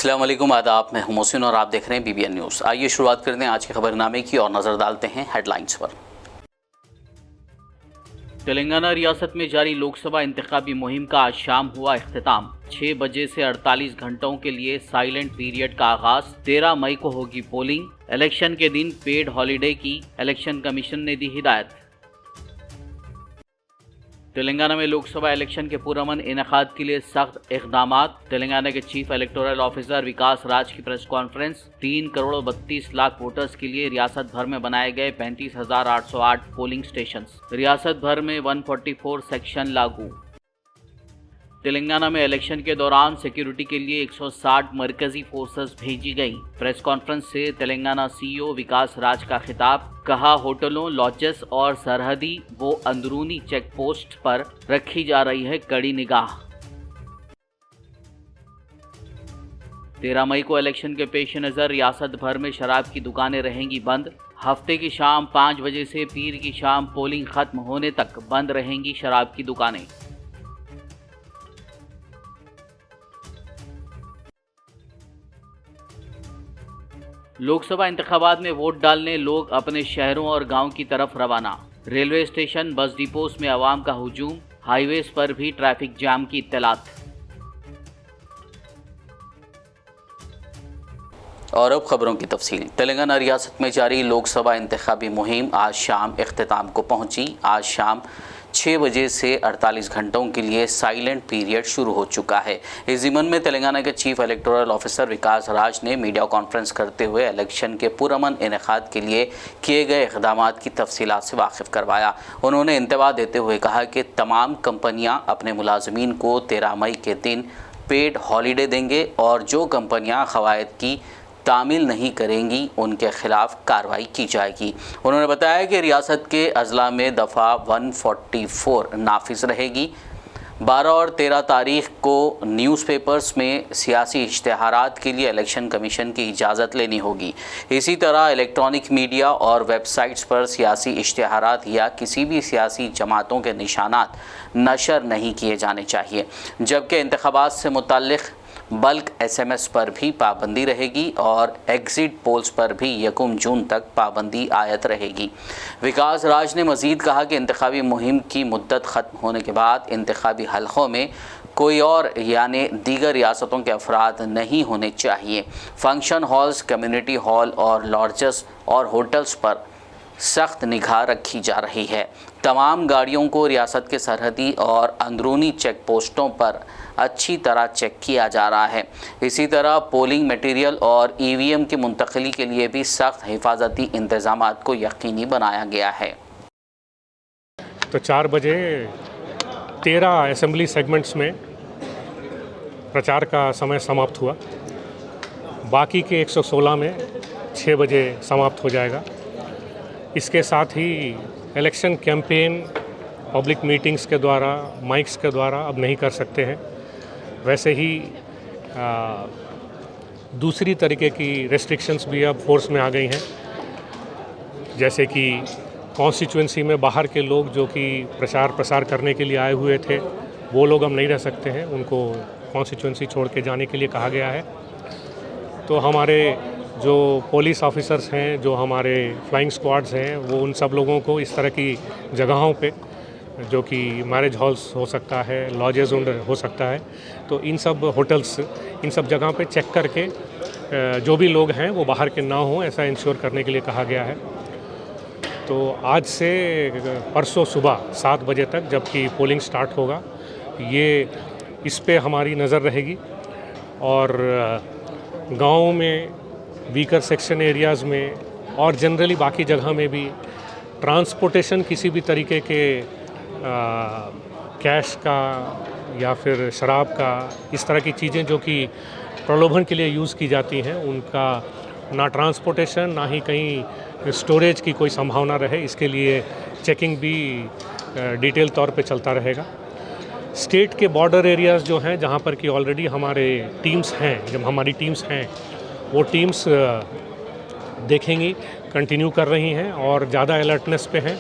अस्सलाम वालेकुम, आदाब। मैं हूं मोहसिन और आप देख रहे हैं BBN न्यूज़। आइए शुरुआत करते हैं आज के खबरनामे की और नज़र डालते हैं हेडलाइंस पर। तेलंगाना रियासत में जारी लोकसभा इंतखाबी मुहिम का आज शाम हुआ इख्तिताम। 6 बजे से 48 घंटों के लिए साइलेंट पीरियड का आगाज। 13 मई को होगी पोलिंग। इलेक्शन के दिन पेड हॉलीडे की इलेक्शन कमीशन ने दी हिदायत। तेलंगाना में लोकसभा इलेक्शन के पुरअमन इनेकाद के लिए सख्त इक़दामात। तेलंगाना के चीफ इलेक्टोरल ऑफिसर विकास राज की press conference. 3 crore 32 lakh voters के लिए रियासत भर में बनाए गए 35,808 पोलिंग स्टेशंस। रियासत भर में 144 सेक्शन लागू। तेलंगाना में इलेक्शन के दौरान सिक्योरिटी के लिए 160 मरकजी फोर्सेस भेजी गई। प्रेस कॉन्फ्रेंस से तेलंगाना CEO विकास राज का खिताब। कहा, होटलों, लॉजेस और सरहदी व अंदरूनी चेक पोस्ट पर रखी जा रही है कड़ी निगाह। 13 मई को इलेक्शन के पेश नज़र रियासत भर में शराब की दुकानें रहेंगी बंद। हफ्ते की शाम 5 बजे से पीर की शाम पोलिंग खत्म होने तक बंद रहेंगी शराब की दुकानें। लोकसभा इंतखाबात में वोट डालने लोग अपने शहरों और गांव की तरफ रवाना। रेलवे स्टेशन, बस डिपोस में आवाम का हुजूम। हाईवेज पर भी ट्रैफिक जाम की इत्तलात। और अब खबरों की तफसील। तेलंगाना रियासत में जारी लोकसभा इंतखाबी मुहिम आज शाम इख्तिताम को पहुंची। आज शाम 6 बजे से 48 घंटों के लिए साइलेंट पीरियड शुरू हो चुका है। इस ज़िमन में तेलंगाना के चीफ इलेक्टोरल ऑफिसर विकास राज ने मीडिया कॉन्फ्रेंस करते हुए इलेक्शन के पुरअमन इनेकाद के लिए किए गए इक़दामात की तफसीलात से वाकिफ़ करवाया। उन्होंने इंतबाह देते हुए कहा कि तमाम कंपनियां अपने मुलाजमीन को 13 मई के दिन पेड हॉलीडे देंगे और जो कंपनियां क़वायद की तामील नहीं करेंगी उनके खिलाफ कार्रवाई की जाएगी। उन्होंने बताया कि रियासत के अजला में दफ़ा 144 नाफिज रहेगी। 12 और 13 तारीख को न्यूज़पेपर्स में सियासी इश्तिहारात के लिए इलेक्शन कमीशन की इजाज़त लेनी होगी। इसी तरह इलेक्ट्रॉनिक मीडिया और वेबसाइट्स पर सियासी इश्तिहारात या किसी भी सियासी जमातों के निशानात नशर नहीं किए जाने चाहिए। जबकि इंतखाबात से मुताल्लिक़ बल्क SMS पर भी पाबंदी रहेगी और एग्ज़िट पोल्स पर भी 1 जून तक पाबंदी आयत रहेगी। विकास राज ने मज़ीद कहा कि इंतखाबी मुहिम की मुद्दत ख़त्म होने के बाद इंतखाबी हलक़ों में कोई और यानी दीगर रियासतों के अफराद नहीं होने चाहिए। फंक्शन हॉल्स, कम्युनिटी हॉल और लॉजेस और होटल्स पर सख्त निगाह रखी जा रही है। तमाम गाड़ियों को रियासत के सरहदी और अंदरूनी चेक पोस्टों पर अच्छी तरह चेक किया जा रहा है। इसी तरह पोलिंग मटेरियल और EVM की मुंतकली के लिए भी सख्त हिफाजती इंतजामात को यकीनी बनाया गया है। तो 4 बजे 13 असेंबली सेगमेंट्स में प्रचार का समय समाप्त हुआ। बाकी के 116 में 6 बजे समाप्त हो जाएगा। इसके साथ ही इलेक्शन कैंपेन पब्लिक मीटिंग्स के द्वारा, माइक्स के द्वारा अब नहीं कर सकते हैं। वैसे ही दूसरी तरीके की रेस्ट्रिक्शंस भी अब फोर्स में आ गई हैं। जैसे कि कॉन्स्टिट्यूंसी में बाहर के लोग जो कि प्रचार प्रसार करने के लिए आए हुए थे वो लोग अब नहीं रह सकते हैं, उनको कॉन्स्टिट्यूंसी छोड़ के जाने के लिए कहा गया है। तो हमारे जो पुलिस ऑफिसर्स हैं, जो हमारे फ्लाइंग स्क्वाड्स हैं, वो उन सब लोगों को इस तरह की जगहों पे जो कि मैरिज हॉल्स हो सकता है, लॉजेस हो सकता है, तो इन सब होटल्स, इन सब जगहों पे चेक करके जो भी लोग हैं वो बाहर के ना हों, ऐसा इंश्योर करने के लिए कहा गया है। तो आज से परसों सुबह 7 बजे तक जबकि पोलिंग स्टार्ट होगा, ये इस पे हमारी नज़र रहेगी। और गाँव में, वीकर सेक्शन एरियाज़ में और जनरली बाकी जगह में भी ट्रांसपोर्टेशन किसी भी तरीके के कैश का या फिर शराब का, इस तरह की चीज़ें जो कि प्रलोभन के लिए यूज़ की जाती हैं, उनका ना ट्रांसपोर्टेशन ना ही कहीं स्टोरेज की कोई संभावना रहे, इसके लिए चेकिंग भी डिटेल तौर पे चलता रहेगा। स्टेट के बॉर्डर एरियाज़ जो हैं जहाँ पर कि ऑलरेडी हमारे टीम्स हैं, जब हमारी टीम्स हैं वो टीम्स देखेंगी, कंटिन्यू कर रही हैं और ज़्यादा अलर्टनेस पे हैं।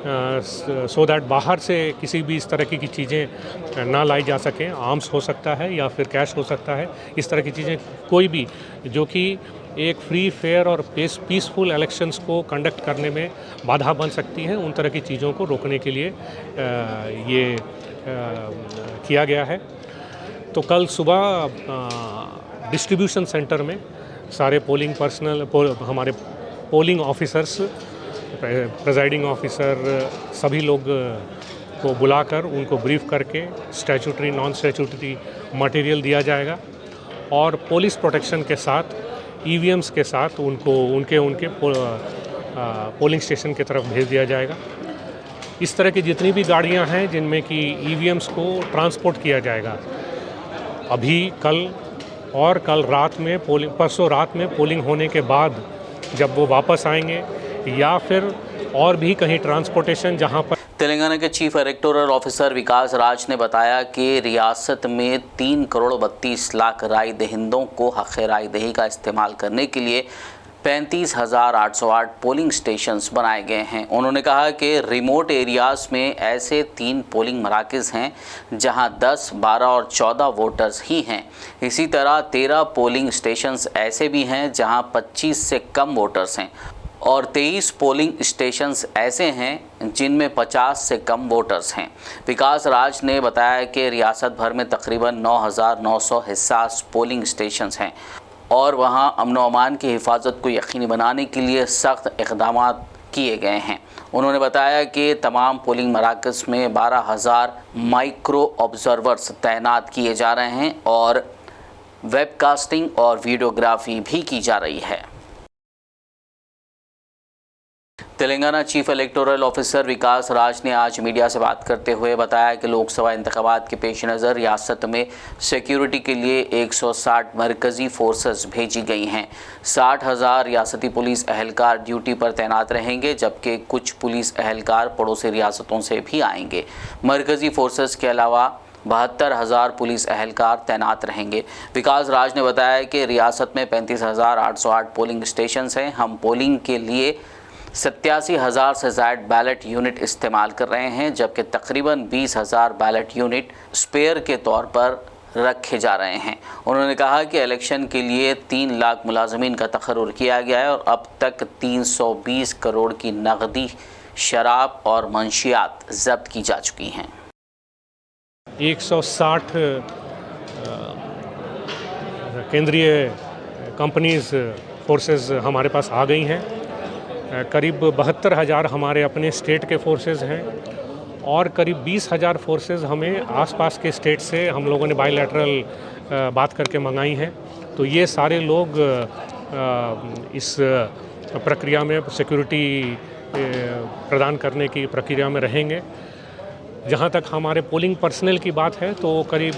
सो दैट बाहर से किसी भी इस तरह की चीज़ें ना लाई जा सकें। आर्म्स हो सकता है या फिर कैश हो सकता है, इस तरह की चीज़ें कोई भी जो कि एक फ्री फेयर और पीसफुल इलेक्शंस को कंडक्ट करने में बाधा बन सकती हैं, उन तरह की चीज़ों को रोकने के लिए ये किया गया है। तो कल सुबह डिस्ट्रीब्यूशन सेंटर में सारे पोलिंग पर्सनल हमारे पोलिंग ऑफिसर्स, प्रेजाइडिंग ऑफिसर, सभी लोग को बुलाकर उनको ब्रीफ करके स्टैट्यूटरी नॉन स्टैट्यूटरी मटेरियल दिया जाएगा और पुलिस प्रोटेक्शन के साथ ईवीएम्स के साथ उनको उनके पोलिंग स्टेशन की तरफ भेज दिया जाएगा। इस तरह की जितनी भी गाड़ियां हैं जिनमें कि ईवीएम्स को ट्रांसपोर्ट किया जाएगा, अभी कल और कल रात में परसों रात में पोलिंग होने के बाद जब वो वापस आएंगे या फिर और भी कहीं ट्रांसपोर्टेशन जहां पर। तेलंगाना के चीफ इलेक्टोरल ऑफिसर विकास राज ने बताया कि रियासत में 3 करोड़ 32 लाख राय दहिंदों को हक़ राय दही का इस्तेमाल करने के लिए 35,808 पोलिंग स्टेशंस बनाए गए हैं। उन्होंने कहा कि रिमोट एरियाज़ में ऐसे 3 पोलिंग मराकज़ हैं जहां 10, 12 और 14 वोटर्स ही हैं। इसी तरह 13 पोलिंग स्टेशंस ऐसे भी हैं जहां 25 से कम वोटर्स हैं और 23 पोलिंग स्टेशंस ऐसे हैं जिनमें 50 से कम वोटर्स हैं। विकास राज ने बताया कि रियासत भर में तकरीबन 9,900 हिस्सास पोलिंग स्टेशंस हैं और वहां अमन व अमान की हिफाजत को यकीनी बनाने के लिए सख्त इक़दाम किए गए हैं। उन्होंने बताया कि तमाम पोलिंग मराकज़ में 12,000 माइक्रो ऑब्जर्वर्स तैनात किए जा रहे हैं और वेबकास्टिंग और वीडियोग्राफी भी की जा रही है। तेलंगाना चीफ इलेक्टोरल ऑफिसर विकास राज ने आज मीडिया से बात करते हुए बताया कि लोकसभा इंतखाबात के पेश नज़र रियासत में सिक्योरिटी के लिए 160 मरकज़ी फोर्सेस भेजी गई हैं। 60,000 रियासती पुलिस अहलकार ड्यूटी पर तैनात रहेंगे, जबकि कुछ पुलिस अहलकार पड़ोसी रियासतों से भी आएंगे। मरकज़ी फोर्सेस के अलावा 72,000 पुलिस अहलकार तैनात रहेंगे। विकास राज ने बताया कि रियासत में 35,808 पोलिंग स्टेशंस हैं। हम पोलिंग के लिए 87,000 से ज़ायद बैलेट यूनिट इस्तेमाल कर रहे हैं, जबकि तकरीबन 20,000 बैलेट यूनिट स्पेयर के तौर पर रखे जा रहे हैं। उन्होंने कहा कि इलेक्शन के लिए 3 लाख मुलाजमीन का तकर्रुर किया गया है और अब तक 320 करोड़ की नकदी, शराब और मंशियात जब्त की जा चुकी हैं। 160 केंद्रीय कंपनीज फोर्सेस हमारे पास आ गई हैं। करीब 72,000 हमारे अपने स्टेट के फोर्सेस हैं और करीब 20,000 फोर्सेस हमें आसपास के स्टेट से हम लोगों ने बायलैटरल बात करके मंगाई हैं। तो ये सारे लोग इस प्रक्रिया में सिक्योरिटी प्रदान करने की प्रक्रिया में रहेंगे। जहाँ तक हमारे पोलिंग पर्सनल की बात है तो करीब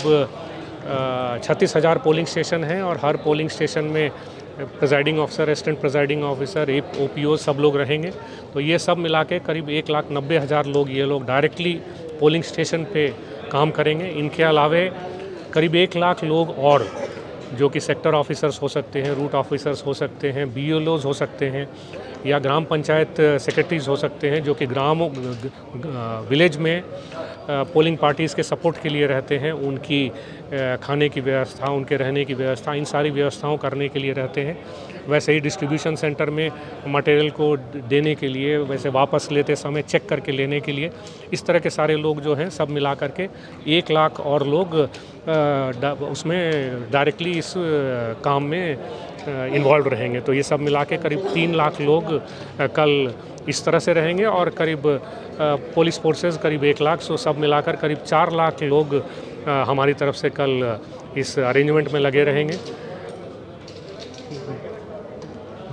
36,000 पोलिंग स्टेशन हैं और हर पोलिंग स्टेशन में presiding officer, assistant presiding officer, OPO सब लोग रहेंगे। तो ये सब मिला के करीब 1,90,000 लोग ये लोग डायरेक्टली पोलिंग स्टेशन पे काम करेंगे। इनके अलावे करीब 1 लाख लोग और जो कि सेक्टर ऑफिसर्स हो सकते हैं, रूट ऑफिसर्स हो सकते हैं, बीएलओज हो सकते हैं या ग्राम पंचायत सेक्रेटरीज हो सकते हैं, जो कि विलेज में पोलिंग पार्टीज़ के सपोर्ट के लिए रहते हैं। उनकी खाने की व्यवस्था, उनके रहने की व्यवस्था, इन सारी व्यवस्थाओं करने के लिए रहते हैं। वैसे ही डिस्ट्रीब्यूशन सेंटर में मटेरियल को देने के लिए, वैसे वापस लेते समय चेक करके लेने के लिए, इस तरह के सारे लोग जो हैं सब मिला करके 1 लाख और लोग उसमें डायरेक्टली इस काम में इन्वॉल्व रहेंगे। तो ये सब मिला के करीब 3 लाख लोग कल इस तरह से रहेंगे और करीब पुलिस फोर्सेस करीब 1 लाख, सो सब मिलाकर करीब 4 लाख लोग हमारी तरफ से कल इस अरेंजमेंट में लगे रहेंगे।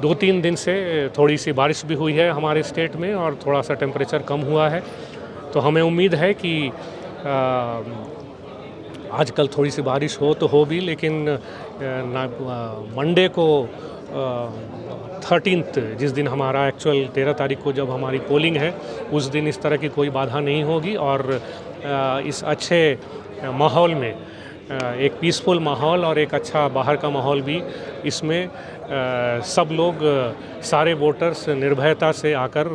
2-3 दिन से थोड़ी सी बारिश भी हुई है हमारे स्टेट में और थोड़ा सा टेम्परेचर कम हुआ है, तो हमें उम्मीद है कि आजकल थोड़ी सी बारिश हो तो हो भी, लेकिन मंडे को 13th जिस दिन हमारा एक्चुअल 13 तारीख को जब हमारी पोलिंग है, उस दिन इस तरह की कोई बाधा नहीं होगी और इस अच्छे माहौल में एक पीसफुल माहौल और एक अच्छा बाहर का माहौल भी इसमें सब लोग सारे वोटर्स निर्भयता से आकर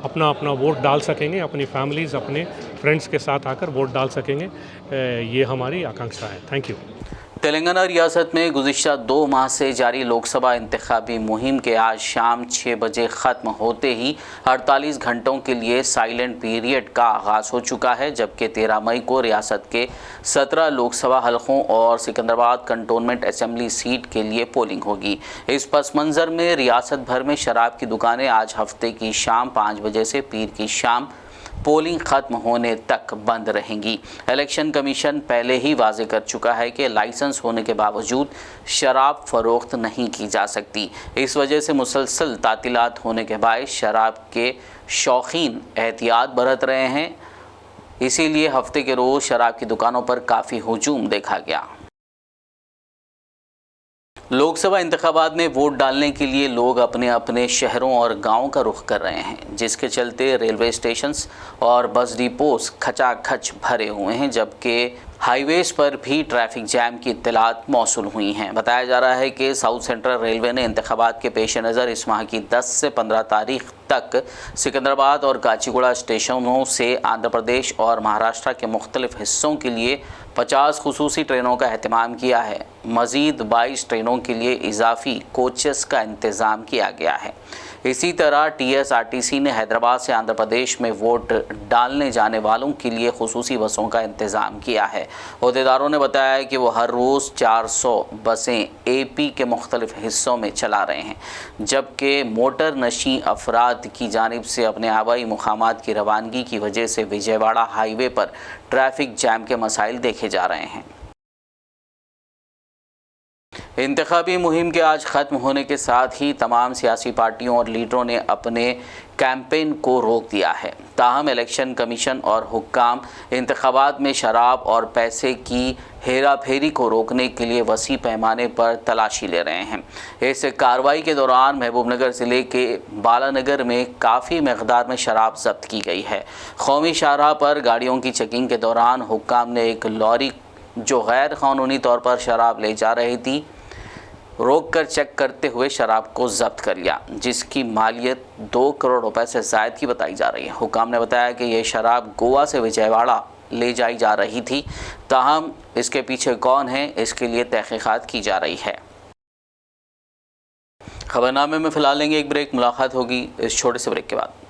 अपना अपना वोट डाल सकेंगे, अपनी फैमिलीज़ अपने फ्रेंड्स के साथ आकर वोट डाल सकेंगे, ये हमारी आकांक्षा है। Thank you. तेलंगाना रियासत में गुज़िश्ता 2 माह से जारी लोकसभा इंतखाबी मुहिम के आज शाम 6 बजे ख़त्म होते ही 48 घंटों के लिए साइलेंट पीरियड का आगाज़ हो चुका है, जबकि 13 मई को रियासत के 17 लोकसभा हलकों और सिकंदराबाद कंटोनमेंट असेंबली सीट के लिए पोलिंग होगी। इस पस मंज़र में रियासत भर में शराब की दुकानें आज हफ्ते की शाम 5 बजे से पीर की शाम पोलिंग खत्म होने तक बंद रहेंगी। इलेक्शन कमीशन पहले ही वाजे कर चुका है कि लाइसेंस होने के बावजूद शराब फरोख्त नहीं की जा सकती। इस वजह से मुसलसल तातीलात होने के बायस शराब के शौकीन एहतियात बरत रहे हैं, इसीलिए हफ्ते के रोज़ शराब की दुकानों पर काफ़ी हुजूम देखा गया। लोकसभा इंतखाबात में वोट डालने के लिए लोग अपने अपने शहरों और गांवों का रुख कर रहे हैं, जिसके चलते रेलवे स्टेशंस और बस डिपोस खचाखच भरे हुए हैं, जबकि हाईवेज पर भी ट्रैफिक जैम की इत्तलात मौसूल हुई हैं। बताया जा रहा है कि साउथ सेंट्रल रेलवे ने इंतखाबात के पेश नज़र इस माह की 10 से 15 तारीख तक सिकंदराबाद और काचीगुड़ा स्टेशनों से आंध्र प्रदेश और महाराष्ट्र के मुख्तलिफ हिस्सों के लिए 50 खुसूसी ट्रेनों का एहतमाम किया है। मज़ीद 22 ट्रेनों के लिए इजाफी कोचेस का इंतज़ाम किया गया है। इसी तरह TSRTC ने हैदराबाद से आंध्र प्रदेश में वोट डालने जाने वालों के लिए खुसूसी बसों का इंतज़ाम किया है। अहदेदारों ने बताया कि वो हर रोज़ 400 बसें AP के मुख्तलिफ हिस्सों में चला रहे हैं, जबकि मोटर नशी अफराद की जानिब से अपने आबाई मुकामात की रवानगी की वजह से विजयवाड़ा हाईवे पर ट्रैफिक जैम के मसाइल देखे जा रहे हैं। इंतखाबी मुहिम के आज ख़त्म होने के साथ ही तमाम सियासी पार्टियों और लीडरों ने अपने कैंपेन को रोक दिया है। ताहम इलेक्शन कमीशन और हुक्काम इंतखाबात में शराब और पैसे की हेरा फेरी को रोकने के लिए वसी पैमाने पर तलाशी ले रहे हैं। इस कार्रवाई के दौरान महबूबनगर ज़िले के बालानगर में काफ़ी मकदार में शराब जब्त की गई है। कौमी शाहराह पर गाड़ियों की चेकिंग के दौरान हुक्काम ने एक लॉरी जो गैर कानूनी तौर पर शराब ले जा रही थी रोक कर चेक करते हुए शराब को जब्त कर लिया, जिसकी मालियत 2 करोड़ रुपए से ज़ायद की बताई जा रही है। हुक्काम ने बताया कि यह शराब गोवा से विजयवाड़ा ले जाई जा रही थी, ताहम इसके पीछे कौन है इसके लिए तहकीकात की जा रही है। खबरनामे में फ़िलहाल लेंगे एक ब्रेक, मुलाकात होगी इस छोटे से ब्रेक के बाद।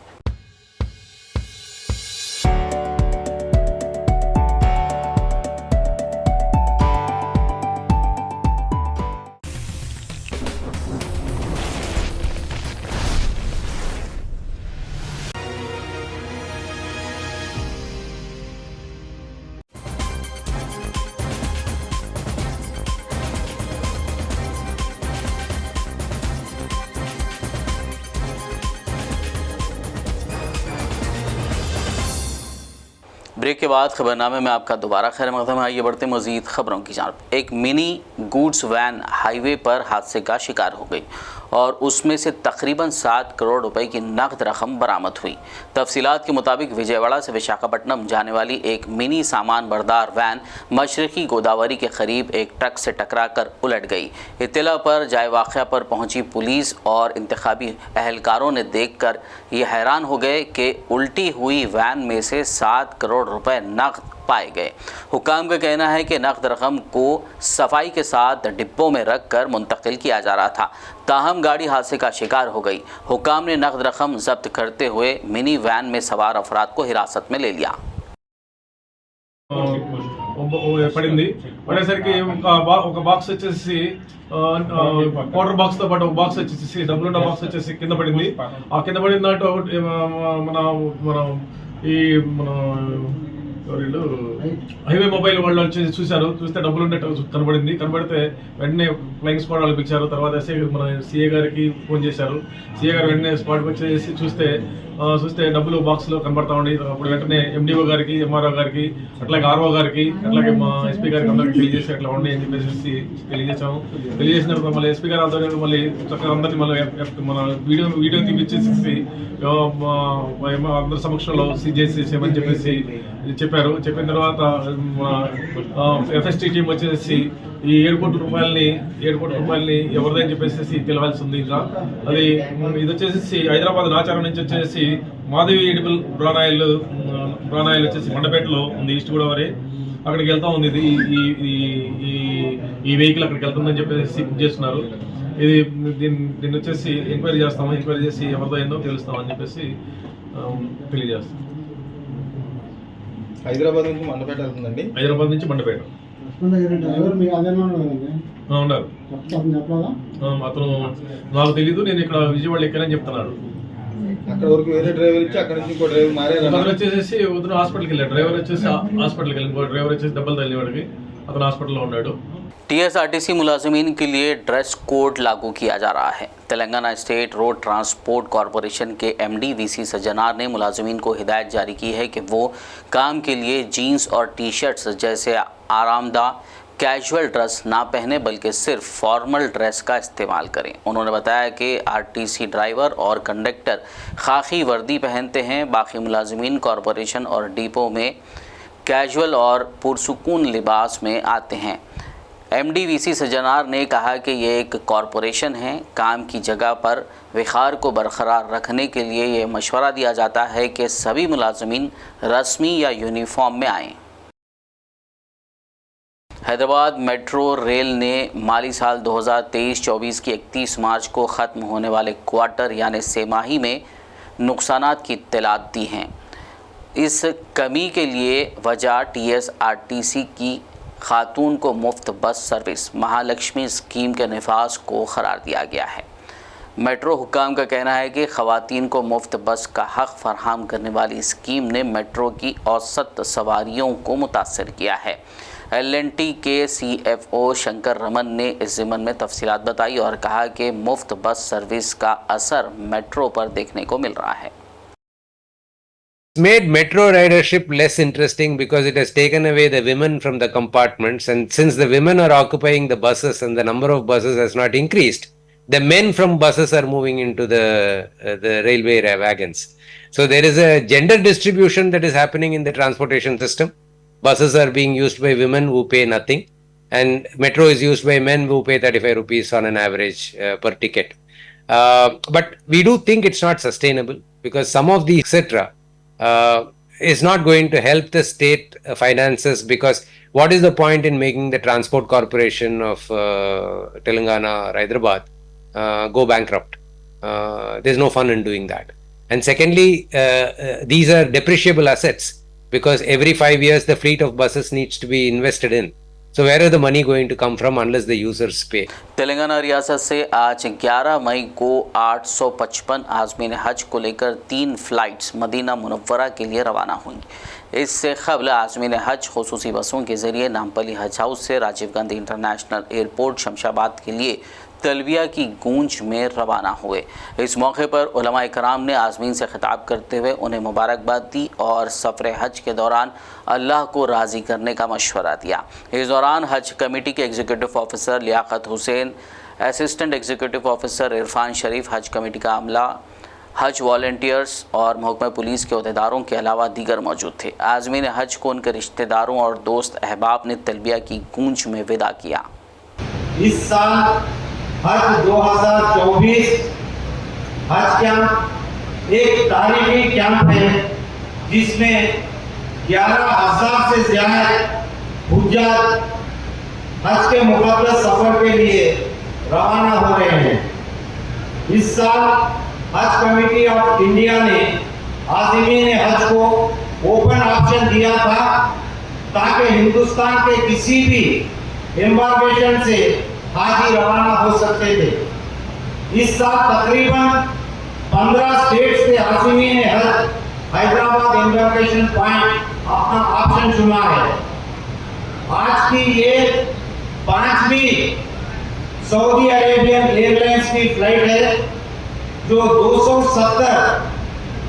ब्रेक के बाद खबरनामे में आपका दोबारा खैर मक़दम है। आइए बढ़ते मज़ीद ख़बरों की जानिब। एक मिनी गुड्स वैन हाईवे पर हादसे का शिकार हो गई और उसमें से तकरीबन 7 करोड़ रुपए की नकद रकम बरामद हुई। तफसीलात के मुताबिक विजयवाड़ा से विशाखापट्टनम जाने वाली एक मिनी सामान बरदार वैन मशरक़ी गोदावरी के करीब एक ट्रक से टकरा कर उलट गई। इत्तला पर जाए वाक़या पर पहुंची पुलिस और इंतखाबी अहलकारों ने देखकर ये हैरान हो गए कि उल्टी हुई वैन में से 7 करोड़ रुपए नकद पाए गए। हुक्काम का कहना है कि नकद रकम को सफाई के साथ डिब्बों में रख कर मुंतकिल किया जा रहा था, ताहम गाड़ी हादसे का शिकार हो गई। हुक्काम ने नकद रकम जब्त करते हुए मिनी वैन में सवार अफराद को हिरासत में ले लिया। పడింది పడేసరికి ఒక బాక్స్ వచ్చేసి క్వార్టర్ బాక్స్ తో పాటు ఒక బాక్స్ వచ్చేసి డబ్బులున్న బాక్స్ వచ్చేసి కింద పడింది. ఆ కింద పడిన దాంట్లో మన ఈ మన హైవే మొబైల్ వాళ్ళు వచ్చి చూశారు. చూస్తే డబ్బులు ఉన్నట్టు కనబడితే వెంటనే ఫ్లయింగ్ స్క్వాడ్ వాళ్ళు పిలిచారు. తర్వాత మన సిఏ గారికి ఫోన్ చేశారు. సిఏ గారు వెంటనే స్పాట్కి వచ్చేసి చూస్తే డబ్బులు బాక్స్ లో కనబడతా ఉండి అప్పుడు వెంటనే ఎండిఓ గారికి, ఎంఆర్ఓ గారికి, అట్లాగే ఆర్ఓ గారికి, అట్లాగే మా ఎస్పీ గారికి అందరికి తెలియజేసి అట్లా ఉండి అని చెప్పేసి తెలియజేసాము. తెలియజేసిన తర్వాత మళ్ళీ ఎస్పీ గారు ఆధ్వర్యంలో మళ్ళీ చక్కగా అందరినీ మళ్ళీ మన వీడియో తీపిచ్చేసి అందరి సమక్షంలో సీజ్ చేసేమని చెప్పేసి చెప్పారు. చెప్పిన తర్వాత ఎఫ్ఎస్టీ టీం వచ్చేసి ఈ 7 కోట్ల రూపాయలని ఎవరిదని చెప్పేసి తెలవాల్సి ఉంది. ఇంకా అది ఇది వచ్చేసి హైదరాబాద్ నాచారం నుంచి వచ్చేసి మాధవి ఎడిబుల్ బ్రానాయిల్ వచ్చేసి మండపేటలో ఉంది, ఈస్ట్ గోదావరి. అక్కడికి వెళ్తా ఉంది. ఇది ఈ వెహికల్ అక్కడికి వెళ్తుందని చెప్పేసి బుక్ చేస్తున్నారు. ఇది దీన్ని వచ్చేసి ఎంక్వైరీ చేస్తాము. ఎంక్వైరీ చేసి ఎవరిదో ఏందో తెలుస్తామని చెప్పేసి తెలియజేస్తాం. హైదరాబాద్ నుంచి మండపేట వెళ్తుందండి. హైదరాబాద్ నుంచి మండపేట ఉన్నారు. అతను నాకు తెలీదు, నేను ఇక్కడ విజయవాడ ఎక్కానని చెప్తున్నాడు. అక్కడ వరకు వేరే డ్రైవర్ ఇచ్చి అక్కడ నుంచి ఇంకో డ్రైవర్ మారారు. అతను వచ్చేసి వదిన హాస్పిటల్కి వెళ్ళాడు. డ్రైవర్ వచ్చేసి హాస్పిటల్కి వెళ్ళి, ఇంకో డ్రైవర్ వచ్చేసి దెబ్బలు తల్లివాడికి అతను హాస్పిటల్లో ఉన్నాడు. टीएसआरटीसी मुलाजिमीन के लिए ड्रेस कोड लागू किया जा रहा है। Telangana state road transport corporation के एमडी वीसी सज्जनार ने मुलाजिमीन को हिदायत जारी की है कि वो काम के लिए जीन्स और टी शर्ट्स जैसे आरामदा कैजुअल ड्रेस ना पहने बल्कि सिर्फ फॉर्मल ड्रेस का इस्तेमाल करें। उन्होंने बताया कि आरटीसी ड्राइवर और कंडक्टर खाकी वर्दी पहनते हैं, बाकी मुलाजिमीन कॉरपोरेशन और डिपो में कैजुअल और पुरसुकून लिबास में आते हैं। एमडीवीसी सज्जनार ने कहा कि ये एक कॉरपोरेशन है, काम की जगह पर विखार को बरकरार रखने के लिए ये मशवरा दिया जाता है कि सभी मुलाजमीन रस्मी या यूनिफॉर्म में आएँ। हैदराबाद मेट्रो रेल ने माली साल 2023-24 की 31 मार्च को ख़त्म होने वाले क्वार्टर यानी सेमाही में नुकसानात की इत्तलात दी हैं। इस कमी के लिए वजह टीएसआरटीसी की खातून को मुफ्त बस सर्विस महालक्ष्मी स्कीम के नफाज को करार दिया गया है। मेट्रो हुक्काम का कहना है कि ख़वातीन को मुफ्त बस का हक़ फराहम करने वाली स्कीम ने मेट्रो की औसत सवारियों को मुतासर किया है। एल&टी के CFO शंकर रमन ने इस ज़िमन में तफसीलात बताई और कहा कि मुफ्त बस सर्विस का असर मेट्रो पर देखने को मिल रहा है। Made metro ridership less interesting because it has taken away the women from the compartments, and since the women are occupying the buses and the number of buses has not increased, the men from buses are moving into the railway wagons. So there is a gender distribution that is happening in the transportation system. Buses are being used by women who pay nothing, and metro is used by men who pay 35 rupees on an average per ticket. But we do think it's not sustainable because some of the etc. Is not going to help the state finances, because what is the point in making the transport corporation of Telangana or Hyderabad go bankrupt? There's no fun in doing that. And secondly, these are depreciable assets because every 5 years the fleet of buses needs to be invested in. So where is the money going to come from unless the users pay? Telangana रियासत से आज 11 मई को 855 आज़मीन हज को लेकर 3 flights Medina Munawwara के लिए रवाना हुई। इससे क़ब्ल आज़मीन हज खुसूसी बसों के ज़रिए नामपली हज हाउस से राजीव गांधी इंटरनेशनल एयरपोर्ट शमशाबाद के लिए तलबिया की गूंज में रवाना हुए। इस मौके पर उलमाए कराम ने आज़मीन से ख़िताब करते हुए उन्हें मुबारकबाद दी और सफ़र हज के दौरान अल्लाह को राज़ी करने का मशवरा दिया। इस दौरान हज कमेटी के executive officer Liyaqat Hussain, assistant executive officer Irfan Sharif, Haj committee का अमला, हज वॉलंटियर्स और महकमा पुलिस के अहदेदारों के अलावा दीगर मौजूद थे। आज़मीन हज को उनके रिश्तेदारों और दोस्त अहबाब ने तलबिया की गूंज में विदा किया। इस साल हज 2024 हज कैंप एक तारीखी कैंप है जिसमें 11,000 से ज्यादा हुज्जाज हज के मुक़द्दस सफर के लिए रवाना हो रहे हैं। इस साल हज कमेटी ऑफ इंडिया ने आज़मीन हज को ओपन ऑप्शन दिया था ताकि हिंदुस्तान के किसी भी एम्बार्केशन से हाजी रवाना हो सकते थे। इस साल तकरीबन 15 स्टेट्स के आज़मीन हज हैदराबाद एम्बार्केशन पॉइंट अपना ऑप्शन चुना है। आज की ये 5वीं सऊदी अरेबियन एयरलाइंस की फ्लाइट है जो 270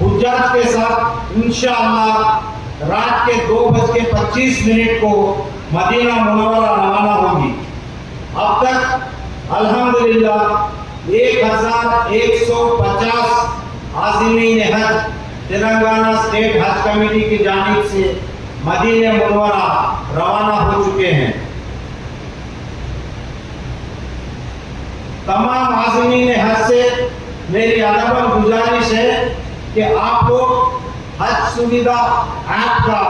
हुज्जाज के साथ इंशाअल्लाह रात के 2:25 को मदीना मुनव्वरा रवाना होगी। अब तक अल्हम्दुलिल्लाह 1150 आज़मीन हज तेलंगाना स्टेट हज कमेटी की जानिब से मदीने मुनव्वरा रवाना हो चुके हैं। तमाम आज़मीन हज से मेरी अदबन गुजारिश है कि आप लोग हज सुविधा ऐप का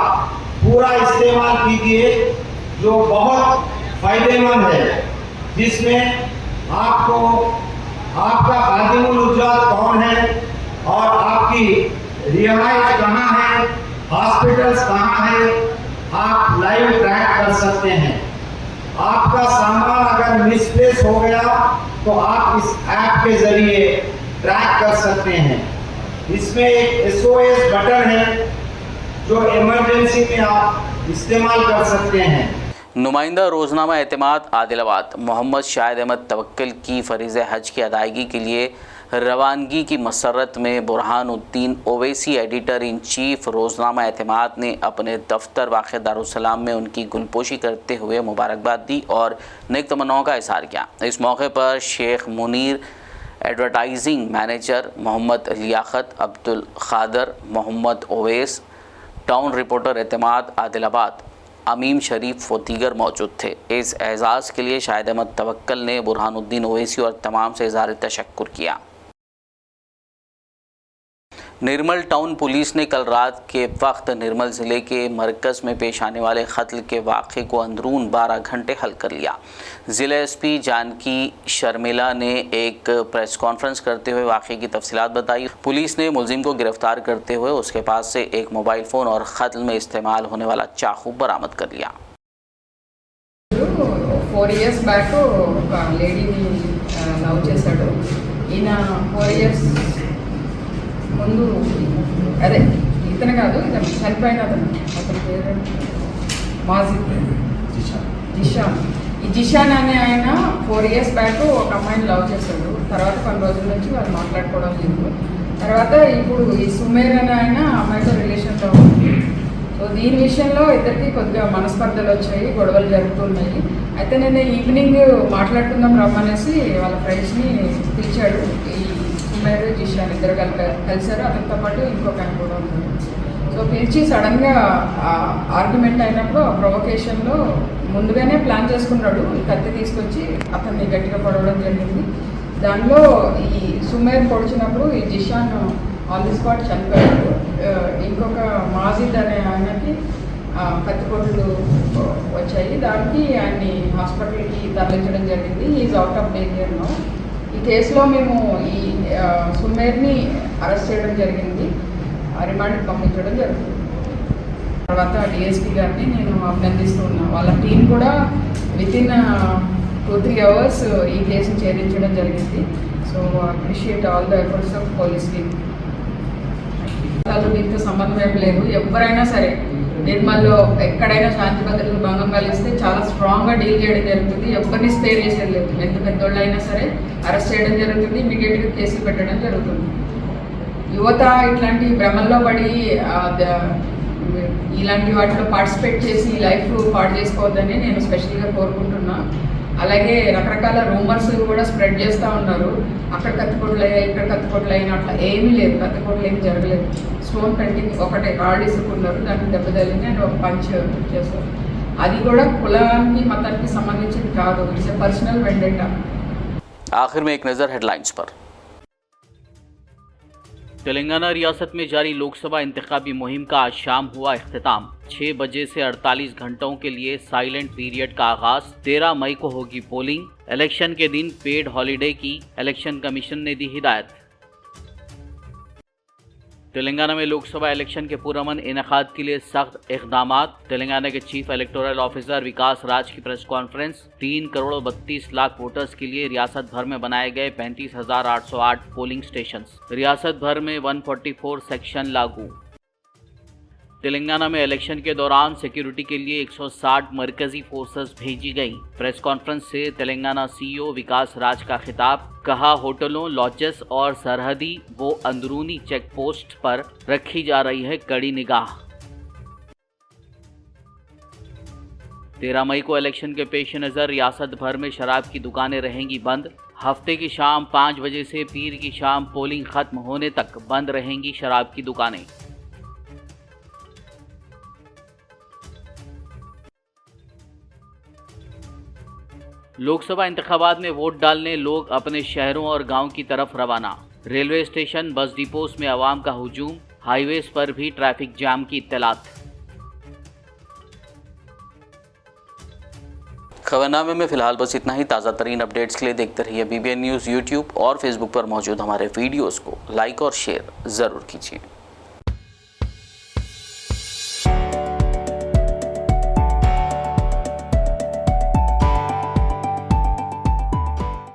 पूरा इस्तेमाल कीजिए, जो बहुत फायदेमंद है, जिसमें आपको आपका खादिमुल उज्जत कौन है और आपकी रिहाइश कहाँ है, हॉस्पिटल्स कहाँ है, आप लाइव ट्रैक कर सकते हैं। आपका सामान अगर मिसप्लेस हो गया तो आप इस ऐप के जरिए ट्रैक कर सकते हैं। इसमें एक SOS बटन है जो इमरजेंसी में आप इस्तेमाल कर सकते हैं। नुमाइंदा रोजनामा एतमाद आदिलाबाद मोहम्मद शाहिद अहमद तवक्कल की फरीज़ हज की अदायगी के लिए रवानगी की मसरत में Burhanuddin Owaisi editor in chief Roznama Etemaad ने अपने दफ्तर वाक़ दारुस्सलाम में उनकी गुलपोशी करते हुए मुबारकबाद दी और नेक तमन्नाओं का इज़हार किया। इस मौके पर शेख मुनीर, एडवर्टाइजिंग मैनेजर मोहम्मद लियाकत, अब्दुल खादर, मोहम्मद ओवैस, टाउन रिपोर्टर एतमाद आदिलाबाद, अमीम शरीफ व दीगर मौजूद थे। इस एजाज़ के लिए शाहिद अहमद तवक्कल ने बुरहानुद्दीन ओवैसी और तमाम से इज़हार तशक्कुर किया। निर्मल टाउन पुलिस ने कल रात के वक्त निर्मल ज़िले के मरकज़ में पेश आने वाले कत्ल के वाक़े को अंदरून 12 घंटे हल कर लिया। ज़िला SP जानकी शर्मिला ने एक प्रेस कॉन्फ्रेंस करते हुए वाक़े की तफसीलात बताई। पुलिस ने मुलजिम को गिरफ्तार करते हुए उसके पास से एक मोबाइल फ़ोन और कत्ल में इस्तेमाल होने वाला चाकू बरामद कर लिया। 4 years back ఒక లేడీని లవ్ చేశాడు. ఈయన 4 years ముందు అదే ఇతను కాదు, ఇతను చనిపోయిన అతని పేరు మాజిద్ జిషాన్. ఈ జిషాన్ అనే ఆయన 4 years బ్యాక్ ఒక అమ్మాయిని లవ్ చేశాడు. తర్వాత కొన్ని రోజుల నుంచి వాళ్ళు మాట్లాడుకోవడం లేదు. తర్వాత ఇప్పుడు ఈ సుమేర్ అనే ఆయన అమ్మాయితో రిలేషన్లో ఉంది. సో దీని విషయంలో ఇద్దరికి కొద్దిగా మనస్పర్ధలు వచ్చాయి, గొడవలు జరుగుతున్నాయి. అయితే నేను ఈవినింగ్ మాట్లాడుకుందాం రమ్మనేసి వాళ్ళ ఫ్రెండ్స్ని పిలిచాడు. ఈ సుమేర్ జిషాన్ ఇద్దరు కలిశారు. అతనితో పాటు ఇంకొక ఆయన కూడా ఉన్నారు. సో పిలిచి సడన్గా ఆర్గ్యుమెంట్ అయినప్పుడు ఆ ప్రొవొకేషన్లో ముందుగానే ప్లాన్ చేసుకున్నాడు. కత్తి తీసుకొచ్చి అతన్ని గట్టిగా పొడవడం జరిగింది. దానిలో ఈ సుమేర్ పొడిచినప్పుడు ఈ జిషాన్ ఆన్ ది స్పాట్ చనిపోయాడు. ఇంకొక మాజిద్ అనే ఆయనకి కత్తిపోట్లు వచ్చాయి. దానికి ఆయన్ని హాస్పిటల్కి తరలించడం జరిగింది. Is out of danger now. ఈ కేసులో మేము ఈ సుమేర్ని అరెస్ట్ చేయడం జరిగింది, రిమాండ్కి పంపించడం జరుగుతుంది. తర్వాత DSP గారిని నేను అభినందిస్తూ ఉన్నాను. వాళ్ళ టీం కూడా వితిన్ 2-3 hours ఈ కేసును ఛేదించడం జరిగింది. So appreciate all the efforts of police team. దీంతో సంబంధం ఏం లేదు. ఎవరైనా సరే నిర్మల్లో ఎక్కడైనా శాంతి భద్రతలు భంగం కలిగిస్తే చాలా స్ట్రాంగ్గా డీల్ చేయడం జరుగుతుంది. ఎవరిని స్పేర్ చేసేది లేదు. ఎంత పెద్దోళ్ళు అయినా సరే అరెస్ట్ చేయడం జరుగుతుంది, ఇమీడియట్గా కేసులు పెట్టడం జరుగుతుంది. యువత ఇట్లాంటి భ్రమల్లో పడి ఇలాంటి వాటిలో పార్టిసిపేట్ చేసి లైఫ్ పాడు చేసుకోవద్దని నేను స్పెషల్గా కోరుకుంటున్నా. అలాగే రకరకాల రూమర్స్ కూడా స్ప్రెడ్ చేస్తూ ఉన్నారు. అక్కడ కత్తిపోట్లు అయ్యాయి, ఇక్కడ కత్తిపోట్లు అయినా అట్లా ఏమీ లేదు. కత్తిపోట్లు ఏమి జరగలేదు. స్టోన్ పెయింటింగ్ ఒకటే రాళ్ళు ఇసుకున్నారు, దానికి దెబ్బ తగిలింది అండ్ ఒక పంచ్ చేశారు. అది కూడా కులానికి మతానికి సంబంధించింది కాదు. It's a personal vendetta. आखिर में एक नज़र हेडलाइंस पर। तेलंगाना रियासत में जारी लोकसभा इंतखाबी मुहिम का आज शाम हुआ इख्तिताम। 6 बजे से 48 घंटों के लिए साइलेंट पीरियड का आगाज। 13 मई को होगी पोलिंग। इलेक्शन के दिन पेड हॉलीडे की इलेक्शन कमीशन ने दी हिदायत। तेलंगाना में लोकसभा इलेक्शन के पुरअमन इनेकाद के लिए सख्त इक़दामात। तेलंगाना के चीफ इलेक्टोरल ऑफिसर विकास राज की press conference. 3 crore 32 lakh voters के लिए रियासत भर में बनाए गए 35,808 पोलिंग स्टेशंस। रियासत भर में 144 सेक्शन लागू। तेलंगाना में इलेक्शन के दौरान सिक्योरिटी के लिए 160 मरकजी फोर्सेस भेजी गई। प्रेस कॉन्फ्रेंस से तेलंगाना CEO विकास राज का खिताब। कहा, होटलों, लॉजेस और सरहदी व अंदरूनी चेक पोस्ट पर रखी जा रही है कड़ी निगाह। 13 मई को इलेक्शन के पेश नज़र रियासत भर में शराब की दुकानें रहेंगी बंद। हफ्ते की शाम 5 बजे से पीर की शाम पोलिंग खत्म होने तक बंद रहेंगी शराब की दुकानें। लोकसभा इंतखाबात में वोट डालने लोग अपने शहरों और गांव की तरफ रवाना। रेलवे स्टेशन, बस डिपोस में आवाम का हुजूम, हाईवेज पर भी ट्रैफिक जाम की इत्तलात। खबरनामे में फिलहाल बस इतना ही। ताज़ा तरीन अपडेट्स के लिए देखते रहिए BBN न्यूज़। यूट्यूब और फेसबुक पर मौजूद हमारे वीडियोज़ को लाइक और शेयर ज़रूर कीजिए।